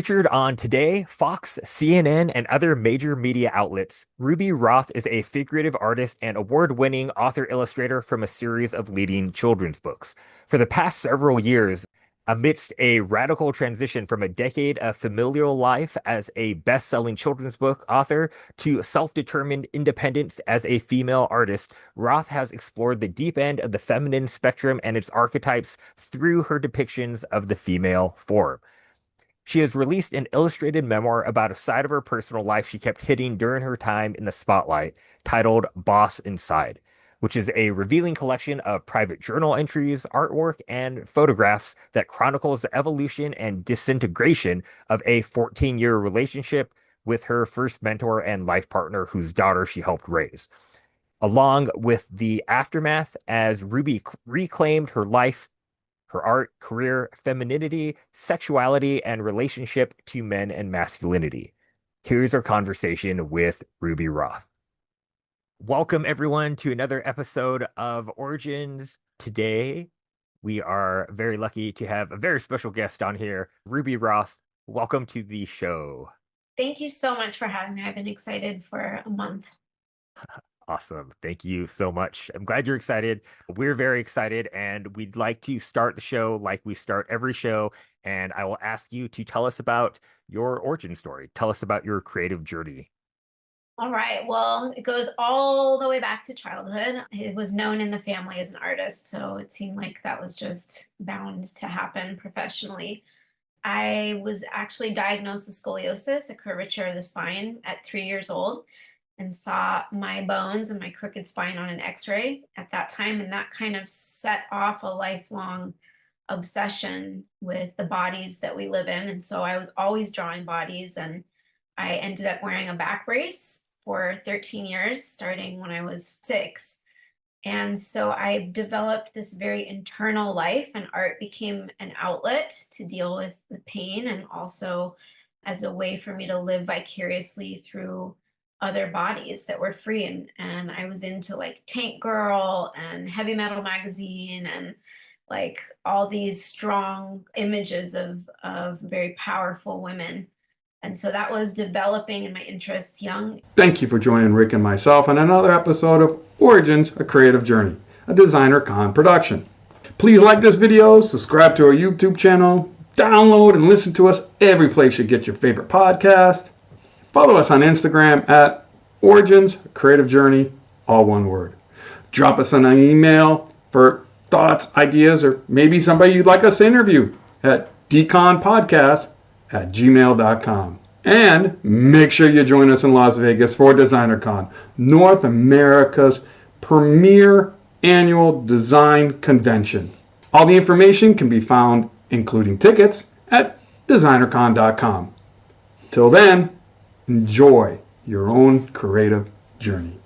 Featured on Today, Fox, CNN, and other major media outlets, Ruby Roth is a figurative artist and award-winning author-illustrator from a series of leading children's books. For the past several years, amidst a radical transition from a decade of familial life as a best-selling children's book author to self-determined independence as a female artist, Roth has explored the deep end of the feminine spectrum and its archetypes through her depictions of the female form. She has released an illustrated memoir about a side of her personal life she kept hiding during her time in the spotlight, titled Boss Inside, which is a revealing collection of private journal entries, artwork, and photographs that chronicles the evolution and disintegration of a 14-year relationship with her first mentor and life partner whose daughter she helped raise, along with the aftermath as Ruby reclaimed her life, her art, career, femininity, sexuality, and relationship to men and masculinity. Here's our conversation with Ruby Roth. Welcome, everyone, to another episode of Origins. Today, we are very lucky to have a very special guest on here, Ruby Roth. Welcome to the show. Thank you so much for having me. I've been excited for a month. Awesome. Thank you so much. I'm glad you're excited. We're very excited, and we'd like to start the show like we start every show. And I will ask you to tell us about your origin story. Tell us about your creative journey. All right. Well, it goes all the way back to childhood. I was known in the family as an artist, so it seemed like that was just bound to happen professionally. I was actually diagnosed with scoliosis, a curvature of the spine, at 3 years old, and saw my bones and my crooked spine on an x-ray at that time. And that kind of set off a lifelong obsession with the bodies that we live in. And so I was always drawing bodies, and I ended up wearing a back brace for 13 years, starting when I was 6. And so I developed this very internal life, and art became an outlet to deal with the pain and also as a way for me to live vicariously through other bodies that were free. And I was into like Tank Girl and Heavy Metal Magazine and like all these strong images of very powerful women. And so that was developing in my interests young. Thank you for joining Rick and myself on another episode of Origins, A Creative Journey, a DesignerCon production. Please like this video, subscribe to our YouTube channel, download and listen to us every place you get your favorite podcast. Follow us on Instagram at Origins, A Creative Journey, all one word. Drop us an email for thoughts, ideas, or maybe somebody you'd like us to interview at dconpodcast@gmail.com. And make sure you join us in Las Vegas for DesignerCon, North America's premier annual design convention. All the information can be found, including tickets, at designercon.com. Till then, enjoy your own creative journey.